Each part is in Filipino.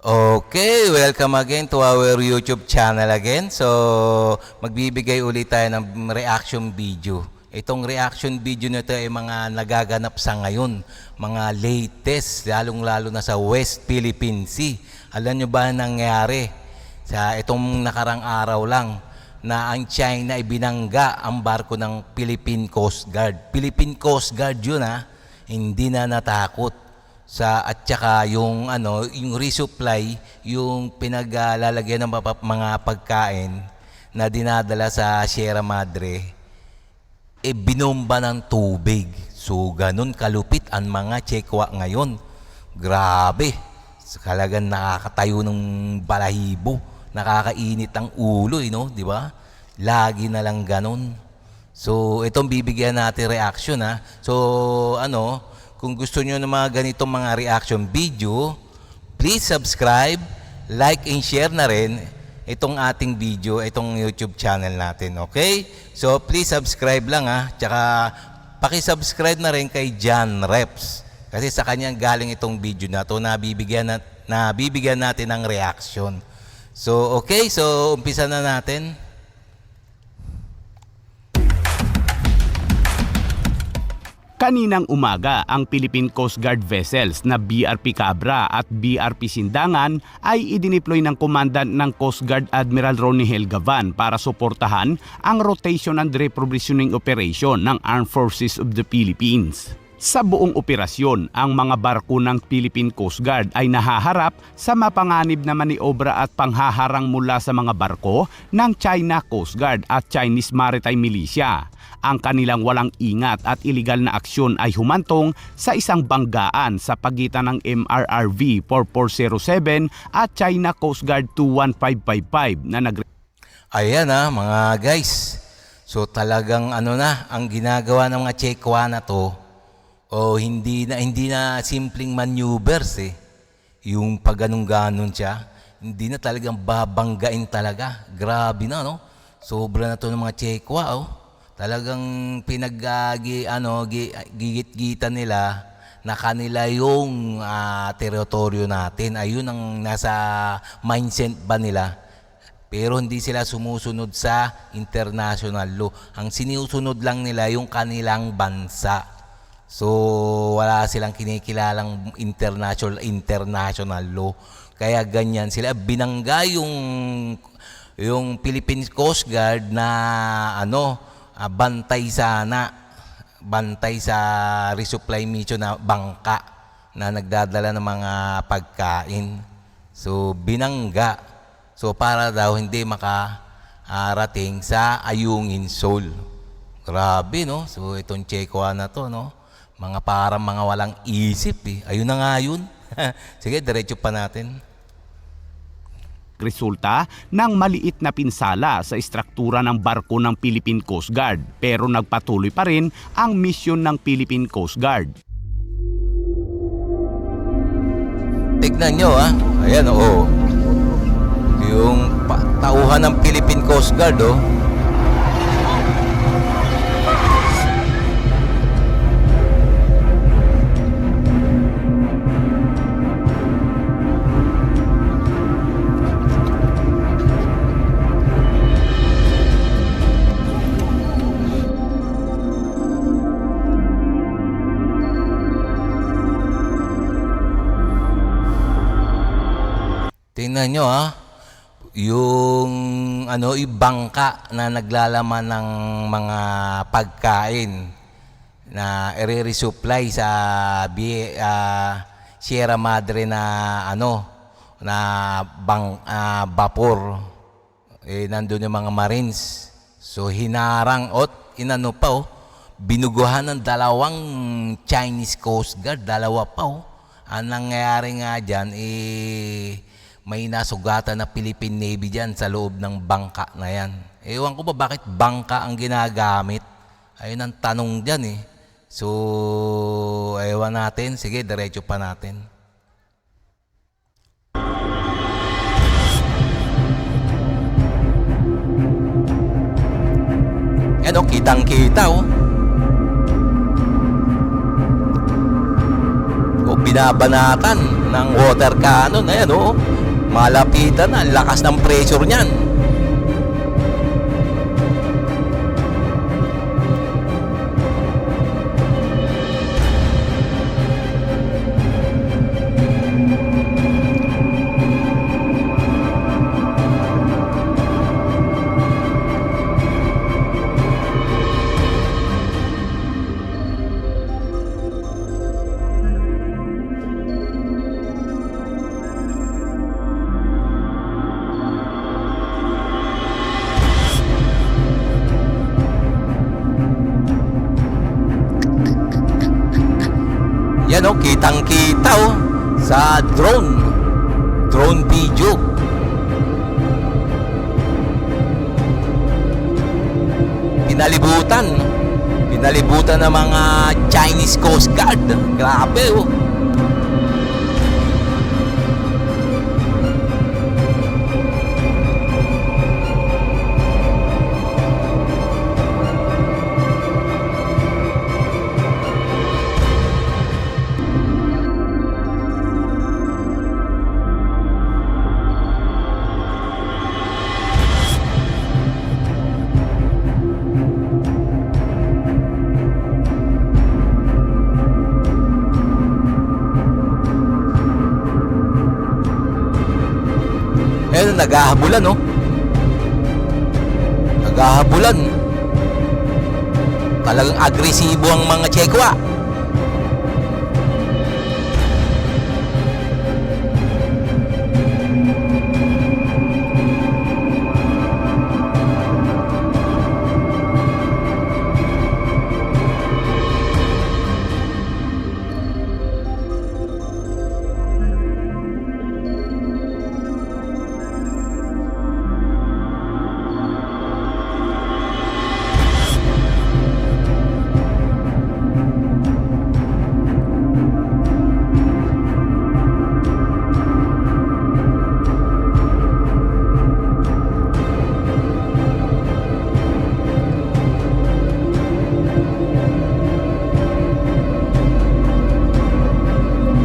Okay, welcome again to our YouTube channel again. So, magbibigay ulit tayo ng reaction video. Itong reaction video nito ay mga nagaganap sa ngayon, mga latest, lalong-lalo na sa West Philippine Sea. Alam nyo ba nangyari sa itong nakarang araw lang na ang China ay binangga ang barko ng Philippine Coast Guard. Philippine Coast Guard yun hindi na natakot at saka yung yung resupply, yung pinaglalagyan ng mga pagkain na dinadala sa Sierra Madre, binomba ng tubig. So ganun kalupit ang mga Chekwa ngayon. Grabe, talagang nakakatayo ng balahibo, nakakainit ang ulo, di ba? Lagi na lang ganun. So itong bibigyan natin reaction So kung gusto nyo ng mga ganitong mga reaction video, please subscribe, like, and share na rin itong ating video, itong YouTube channel natin, okay? So, please subscribe lang Tsaka, pakisubscribe na rin kay John Reps. Kasi sa kanyang galing itong video na to, nabibigyan natin ng reaction. So, okay. So, umpisa na natin. Kaninang umaga, ang Philippine Coast Guard vessels na BRP Cabra at BRP Sindangan ay idineploy ng Commandant ng Coast Guard Admiral Ronnie Helgavan para suportahan ang rotation and reprovisioning operation ng Armed Forces of the Philippines. Sa buong operasyon, ang mga barko ng Philippine Coast Guard ay nahaharap sa mapanganib na maniobra at panghaharang mula sa mga barko ng China Coast Guard at Chinese Maritime Militia. Ang kanilang walang ingat at iligal na aksyon ay humantong sa isang banggaan sa pagitan ng MRRV 4407 at China Coast Guard 21555 na Ayan mga guys. So talagang ang ginagawa ng mga Chekwa na to, hindi na simpleng maneuvers Yung pag ganon siya, hindi na talagang babanggain talaga. Grabe na Sobra na to ng mga Chekwa Talagang gigit-gitan nila na kanila yung teritoryo natin. Ayun ang nasa mindset ba nila. Pero hindi sila sumusunod sa international law. Ang sinusunod lang nila yung kanilang bansa. So wala silang kinikilalang international law. Kaya ganyan sila. Binangga yung Philippine Coast Guard na bantay sa resupply mission na bangka na nagdadala ng mga pagkain. So binangga. So para daw hindi makarating sa Ayungin Shoal. Grabe So itong Chekwa na to mga parang mga walang isip Ayun na nga yun. Sige, diretso pa natin. Resulta ng maliit na pinsala sa istruktura ng barko ng Philippine Coast Guard, pero nagpatuloy pa rin ang misyon ng Philippine Coast Guard. Tignan nyo ayan yung tauhan ng Philippine Coast Guard Tingnan nyo yung bangka na naglalaman ng mga pagkain na i-resupply sa Sierra Madre na vapor. Nandun yung mga Marines. So hinarang binuguhan ng dalawang Chinese Coast Guard, dalawa pa Ang nangyayari nga dyan may nasugatan na Philippine Navy dyan sa loob ng bangka na yan. Ewan ko ba bakit bangka ang ginagamit? Ayun ang tanong dyan So, ewan natin. Sige, diretso pa natin. Yan kitang-kita binabanatan. ng water cannon. Ayan oh, malapitan na, ang lakas ng pressure niyan. Yan oh, kitang-kita oh, sa drone video. Pinalibutan ng mga Chinese Coast Guard. Grabe oh. Naghahabulan oh. Naghahabulan. Talagang agresibo ang mga Chekwa.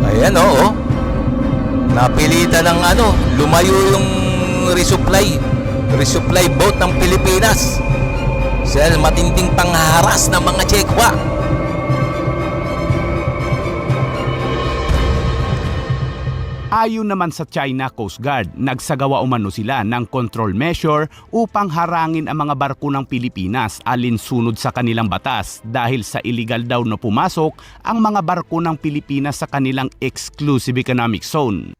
Ayan oh, napilitan ng lumayo yung resupply boat ng Pilipinas sa matinding pangharas ng mga Chekwa. Ayon naman sa China Coast Guard, nagsagawa umano sila ng control measure upang harangin ang mga barko ng Pilipinas alinsunod sa kanilang batas dahil sa illegal daw na pumasok ang mga barko ng Pilipinas sa kanilang exclusive economic zone.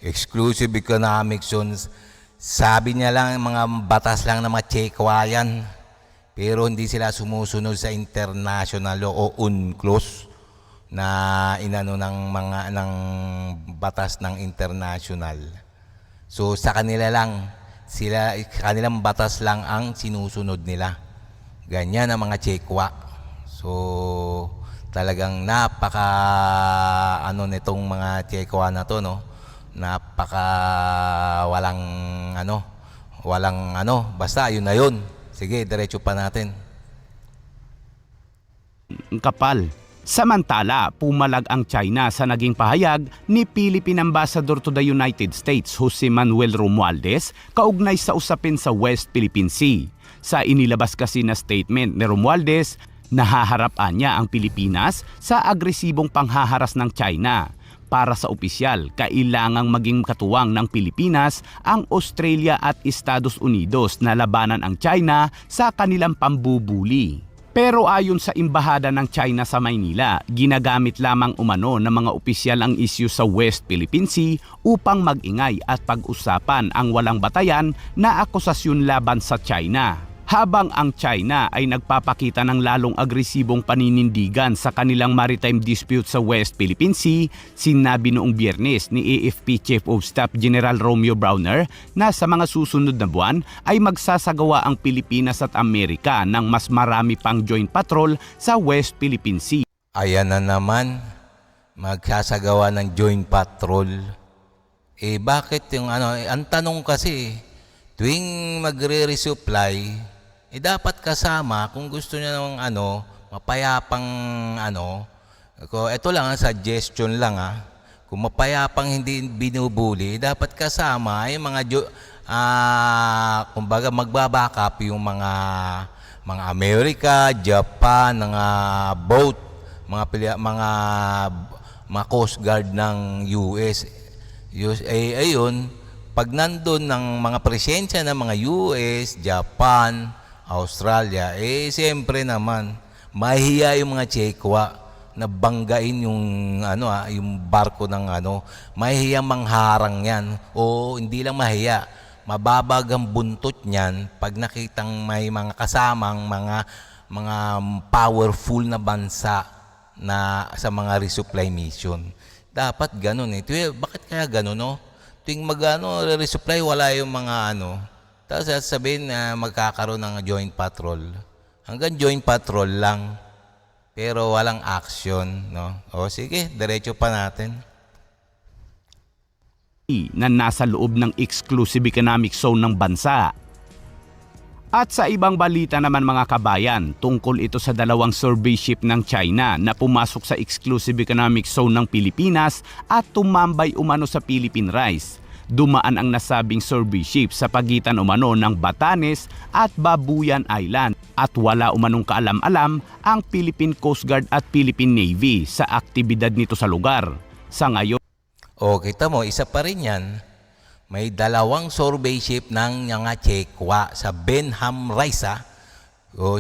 Exclusive economic zones. Sabi niya lang, mga batas lang ng mga Chekwa yan. Pero hindi sila sumusunod sa international law o UNCLOS na inano ng batas ng international. So sa kanila lang, kanilang batas lang ang sinusunod nila. Ganyan ang mga Chekwa. So talagang napaka nitong mga Chekwa na to, no? Napaka walang basta yun na yun. Sige, diretso pa natin. Kapal. Samantala, pumalag ang China sa naging pahayag ni Philippine Ambassador to the United States Jose Manuel Romualdez kaugnay sa usapin sa West Philippine Sea. Sa inilabas kasi na statement ni Romualdez, nahaharapaan niya ang Pilipinas sa agresibong panghaharas ng China. Para sa opisyal, kailangang maging katuwang ng Pilipinas ang Australia at Estados Unidos na labanan ang China sa kanilang pambubuli. Pero ayon sa Embahada ng China sa Maynila, ginagamit lamang umano ng mga opisyal ang isyu sa West Philippine Sea upang mag-ingay at pag-usapan ang walang batayan na akusasyon laban sa China. Habang ang China ay nagpapakita ng lalong agresibong paninindigan sa kanilang maritime dispute sa West Philippine Sea, sinabi noong Biyernes ni AFP Chief of Staff General Romeo Browner na sa mga susunod na buwan ay magsasagawa ang Pilipinas at Amerika ng mas marami pang joint patrol sa West Philippine Sea. Ayan na naman, magsasagawa ng joint patrol. Bakit yung ang tanong kasi, tuwing magre-resupply, dapat kasama kung gusto niya ng mapayapang ito lang suggestion lang Kung mapayapang hindi binubuli, dapat kasama ay mga kumbaga magbabackup yung mga Amerika, Japan, mga boat, mga Coast Guard ng US. Ayun, pag nandun ng mga presensya ng mga US, Japan, Australia, siyempre naman, mahihiya yung mga Tsekwa na banggain yung yung barko ng mahihiya mangharang yan. O hindi lang mahiya, mababag ang buntot niyan pag nakitang may mga kasamang mga powerful na bansa na sa mga resupply mission. Dapat ganun eh. Bakit kaya ganun, no? Tuwing resupply, wala yung mga tapos sabihin na magkakaroon ng joint patrol. Hanggang joint patrol lang. Pero walang action, no? O sige, diretso pa natin. Na nasa loob ng exclusive economic zone ng bansa. At sa ibang balita naman mga kabayan, tungkol ito sa dalawang survey ship ng China na pumasok sa exclusive economic zone ng Pilipinas at tumambay umano sa Philippine Rice. Dumaan ang nasabing survey ship sa pagitan umano ng Batanes at Babuyan Island at wala umanong kaalam-alam ang Philippine Coast Guard at Philippine Navy sa aktibidad nito sa lugar. Sa ngayon, Kita mo, isa pa rin yan. May dalawang survey ship ng mga Tsekwa sa Benham Rice.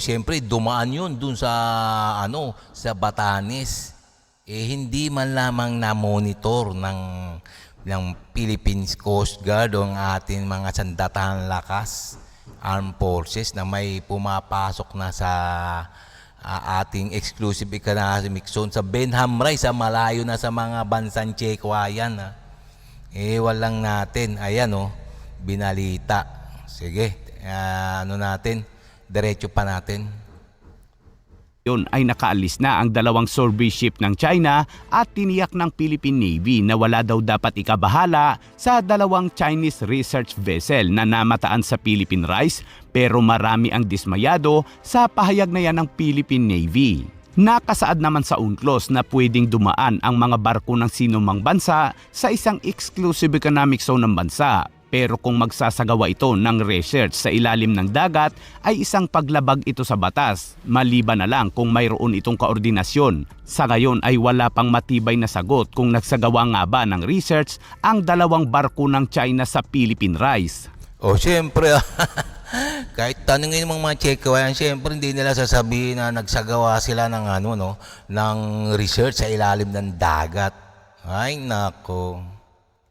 Siyempre, dumaan yun dun sa Batanes. Hindi man lamang na-monitor ng Philippine Coast Guard o ang ating mga sandatahan lakas, armed forces na may pumapasok na sa ating exclusive economic zone sa Benham Rice, malayo na sa mga bansang Tsekwa yan. Walang natin. Ayan binalita. Sige, diretso pa natin. yun ay nakaalis na ang dalawang survey ship ng China at tiniyak ng Philippine Navy na wala daw dapat ikabahala sa dalawang Chinese research vessel na namataan sa Philippine Rice, pero marami ang dismayado sa pahayag na yan ng Philippine Navy. Nakasaad naman sa UNCLOS na pwedeng dumaan ang mga barko ng sinumang bansa sa isang exclusive economic zone ng bansa. Pero kung magsasagawa ito ng research sa ilalim ng dagat ay isang paglabag ito sa batas, maliban na lang kung mayroon itong koordinasyon. Sa ngayon ay wala pang matibay na sagot kung nagsagawa nga ba ng research ang dalawang barko ng China sa Philippine Rice. Siyempre, kahit tanungin ng mga Tsekwa yan, siyempre hindi nila sasabihin na nagsagawa sila ng ng research sa ilalim ng dagat. Ay nako.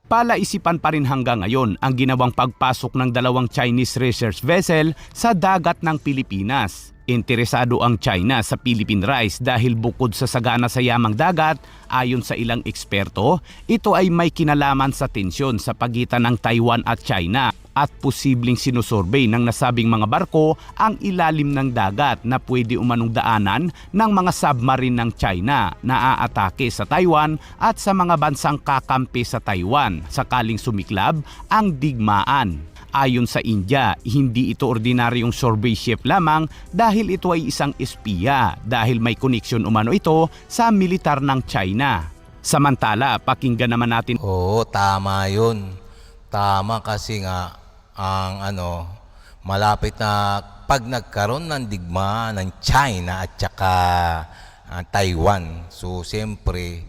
Palaisipan pa rin hanggang ngayon ang ginawang pagpasok ng dalawang Chinese research vessel sa dagat ng Pilipinas. Interesado ang China sa Philippine Rice dahil bukod sa sagana sa yamang dagat, ayon sa ilang eksperto, ito ay may kinalaman sa tensyon sa pagitan ng Taiwan at China at posibleng sinusurbey ng nasabing mga barko ang ilalim ng dagat na pwede umanong daanan ng mga submarine ng China na aatake sa Taiwan at sa mga bansang kakampi sa Taiwan sakaling sumiklab ang digmaan. Ayon sa India, hindi ito ordinaryong survey ship lamang dahil ito ay isang espiya dahil may koneksyon umano ito sa militar ng China. Samantala, pakinggan naman natin. Tama yun. Tama kasi nga ang malapit na pag nagkaroon ng digma ng China at saka Taiwan. So siyempre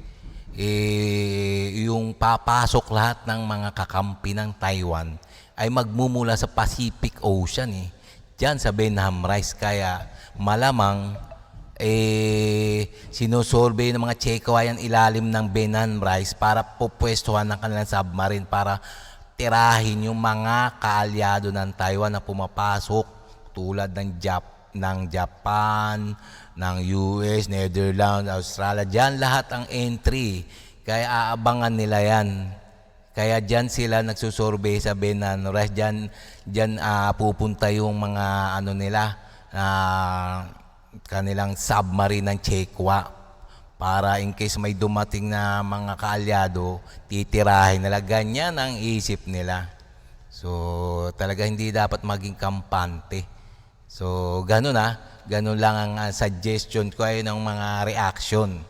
yung papasok lahat ng mga kakampi ng Taiwan ay magmumula sa Pacific Ocean diyan sa Benham Rice, kaya malamang sinusurvey ng mga Tsekwa yan ilalim ng Benham Rice para pupwestuhan ng kanilang submarine para tirahin yung mga kaalyado ng Taiwan na pumapasok tulad ng Japan, ng US, Netherlands, Australia. Diyan lahat ang entry. Kaya aabangan nila yan. Kaya diyan sila nagsusurvey sa Benham Rice. Diyan pupunta yung mga kanilang submarine ng Tsekwa. Para in case may dumating na mga kaalyado, titirahin nila. Ganyan ang isip nila. So, talaga hindi dapat maging kampante. So, ganun ganun lang ang suggestion ko ay ng mga reaction.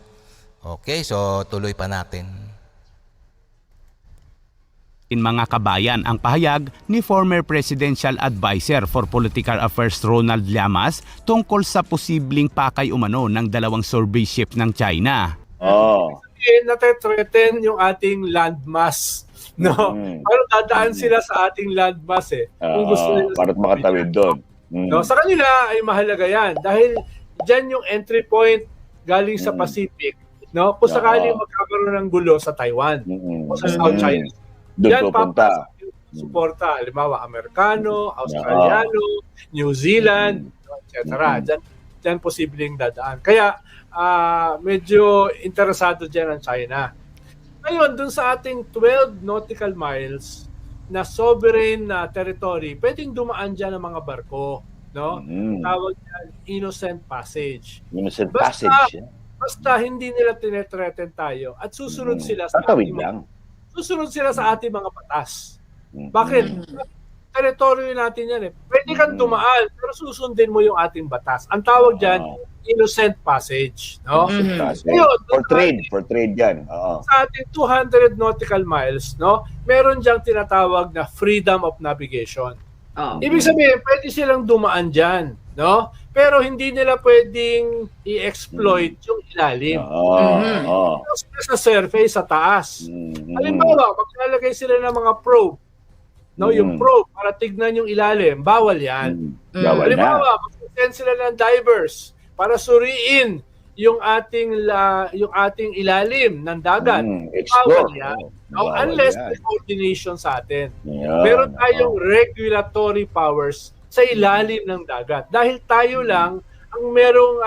Okay, so tuloy pa natin. In mga kabayan, ang pahayag ni former Presidential Advisor for Political Affairs Ronald Llamas tungkol sa posibleng pakay umano ng dalawang survey ship ng China. Natetreten yung ating landmass. No? Parang dadaan sila sa ating landmass kung gusto nila para makatawid doon. No, sa kanila ay mahalaga yan dahil dyan yung entry point galing sa Pacific. No? Kung sakaling magkakaroon ng gulo sa Taiwan o sa South China. Doon pupunta. Suporta, halimbawa, Amerikano, Australiano, New Zealand, etc. Diyan posibleng dadaan. Kaya, medyo interesado dyan ang China. Ngayon, dun sa ating 12 nautical miles na sovereign territory, pwedeng dumaan dyan ang mga barko. No? Tawag dyan, innocent passage. Innocent passage. Basta hindi nila tinetreten tayo at susunod sila sa tatawid lang. Susunod sila sa ating mga batas. Bakit? Teritoryo natin yan Pwede kang dumaan, pero susundin mo yung ating batas. Ang tawag dyan, innocent passage. No? Ngayon, for trade yan. Sa ating 200 nautical miles, no, meron diyang tinatawag na freedom of navigation. Ibig sabihin, pwede silang dumaan dyan. No? Pero hindi nila pwedeng i-exploit yung ilalim. Sa surface, sa taas. Halimbawa, maglalagay sila ng mga probe. No, yung probe para tignan yung ilalim, bawal yan. Halimbawa, mag-send sila ng divers para suriin yung ating ilalim ng dagat. Bawal yan. No, unless may coordination sa atin. Meron tayong regulatory powers sa ilalim ng dagat. Dahil tayo lang ang merong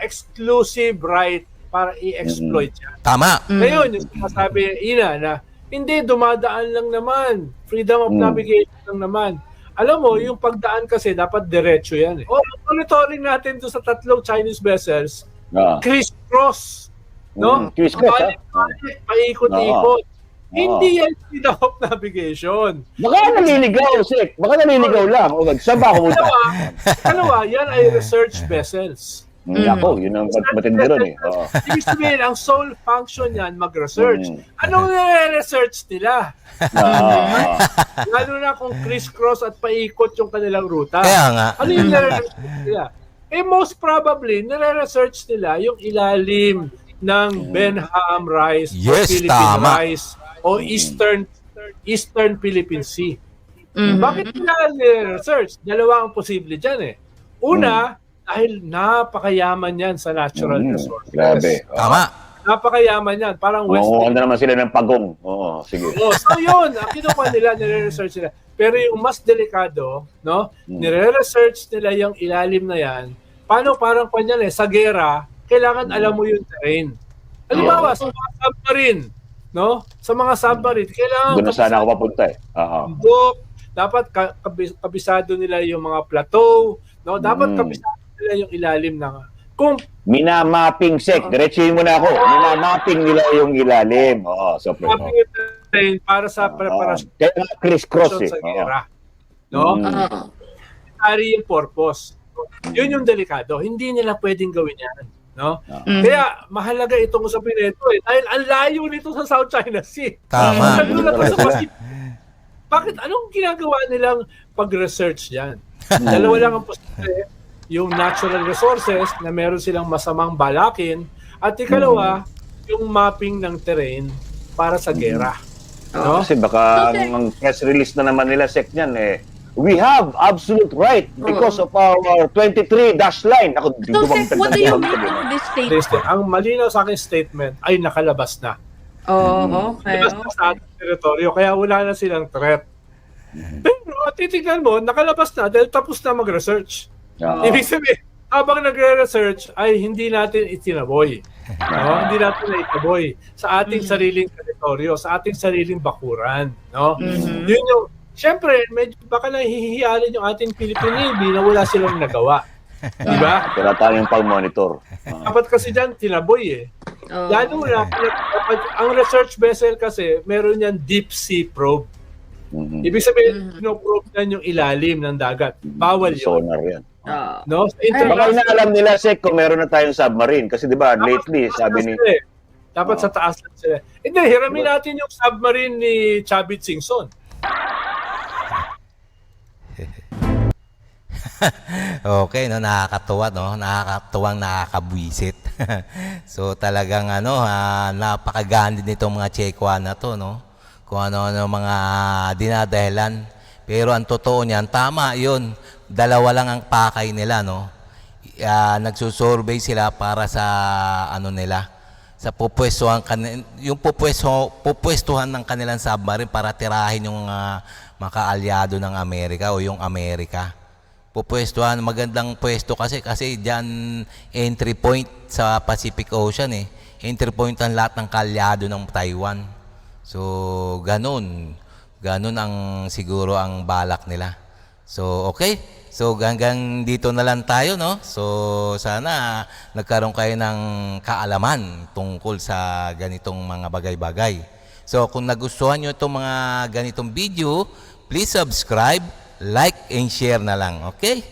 exclusive right para i-exploit yan. Tama. Ngayon, yung sinasabi Ina na hindi, dumadaan lang naman. Freedom of navigation lang naman. Alam mo, yung pagdaan kasi dapat diretso yan monitoring natin to sa tatlong Chinese vessels, criss-cross. No? Criss-cross, paikot-ikot. Hindi yan freedom of navigation. Baka naliligaw, Sek. Baka naliligaw lang. Saan ba ako punta? Yan ay research vessels. Ako, yun ang matindi ron Ibig sabihin, ang sole function yan, mag-research. Anong nire-research nila? Lalo na kung criss-cross at paikot yung kanilang ruta. Kaya nga. Ano yung nire-research nila? Most probably, nire-research nila yung ilalim ng Benham Rice o Philippine Rice o Eastern Philippine Sea. Bakit nila nire-research? Dalawa ang posible dyan Una, dahil napakayaman yan sa natural resources. Grabe. Tama. Napakayaman yan. Parang West. Ano naman sila ng pagong. Sige. So yun, ang kinuha nila, nire-research nila. Pero yung mas delikado, no? Nire-research nila yung ilalim na yan. Paano parang kanyan sa gera, kailangan alam mo yung terrain. Halimbawa, sa mga submarine, no? Sa mga submarine, kailangan... Doon na sana ako papunta Dapat kabisado nila yung mga plateau, no? Dapat kabisado nila yung ilalim ng... Kung minamapping, Sek. Diretsuhin mo na ako. Minamapping nila yung ilalim. mapping yung terrain para sa preparasyon Kaya criss-cross sa gera. No? Ari yung purpose. Yun yung delikado. Hindi nila pwedeng gawin yan. No? Kaya mahalaga itong usapin nito dahil ang layo nito sa South China Sea. Tama. Bakit? Anong ginagawa nilang pag-research yan? Dalawa lang ang posible. Yung natural resources na meron silang masamang balakin at ikalawa, yung mapping ng terrain para sa gera. No? Kasi baka ang press release na naman nila, Sek, niyan we have absolute right because of our 23 dash line. Ako, So, Sek, what do you make of this statement? Ang malinaw sa aking statement ay nakalabas na. Okay. Labas na sa ating teritoryo, kaya wala na silang threat. Pero titignan mo, nakalabas na dahil tapos na mag-research. Ibig sabihin, habang nagre-research ay hindi natin itinaboy. No? Hindi natin na itaboy sa ating sariling teritoryo, sa ating sariling bakuran. No? Yun yung, syempre, medyo baka nahihiyarin yung ating Philippine Navy na wala silang nagawa. Diba? Wala tayong pag-monitor. Dapat kasi dyan, tinaboy Lalo na, ang research vessel kasi, meron yan deep sea probe. Ibig sabihin, pinoprobe yan yung ilalim ng dagat. Bawal yun. Sonar yan. No? Baka inaalam nila, Sek, kung meron na tayong submarine. Kasi di ba lately, sabi ni... Dapat sa taas lang sila. Hindi, hiramin natin yung submarine ni Chavit Singson. Okay, no, nakakatuwa, no? Nakakatuwang nakakabwisit. So talagang napakaganda nitong mga Chekwa na to, no? Kung ano-ano mga dinadahilan. Pero ang totoo niyan, tama 'yun. Dalawa lang ang pakay nila, no? Nagsusurvey sila para sa nila, sa yung pupwestuhan ng kanilang submarine para tirahin yung mga kaalyado ng Amerika o yung Amerika. Pupwestuhan, magandang pwesto kasi diyan entry point sa Pacific Ocean eh. Entry point ang lahat ng kaalyado ng Taiwan. So, ganun ang siguro ang balak nila. So, okay. So, hanggang dito na lang tayo, no? So, sana nagkaroon kayo ng kaalaman tungkol sa ganitong mga bagay-bagay. So, kung nagustuhan nyo itong mga ganitong video, please subscribe, like, and share na lang. Okay?